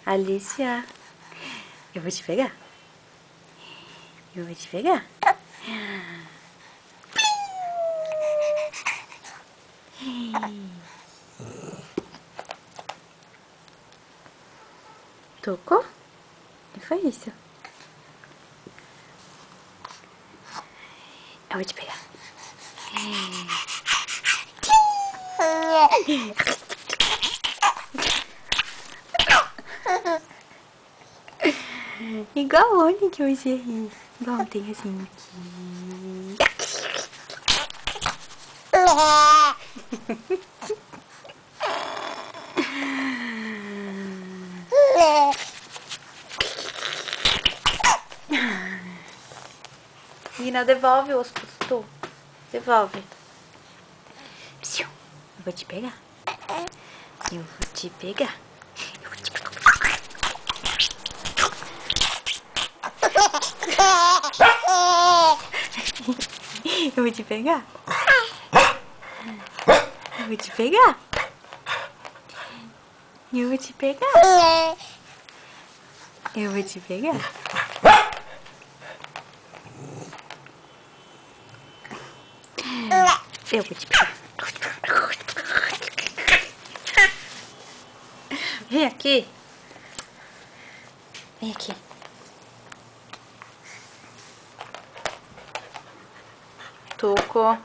Alicia, eu vou te pegar. Eu vou te pegar. Tocou? O que foi isso? Eu vou te pegar. Igual ontem que eu ri. Igual ontem, assim. Nina, devolve o oscusto. Devolve. Eu vou te pegar. Eu vou te pegar. Eu vou te pegar. Eu vou te pegar. Eu vou te pegar. Eu vou te pegar. Eu vou te pegar. Eu vou te pegar. Vem aqui. Vem aqui. Tuco.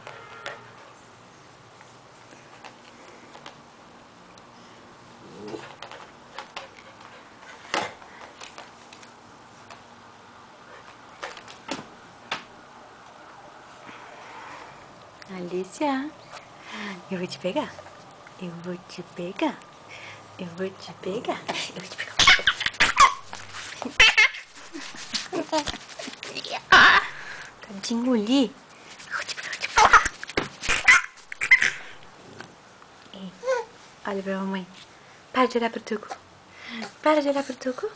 Alicia, eu vou te pegar. Eu vou te pegar. Eu vou te pegar. Eu vou te pegar. Acabei de engolir. Eu vou te pegar, eu vou te pegar. Ei, olha pra mamãe. Para de olhar pro Tuco. Para de olhar pro Tuco.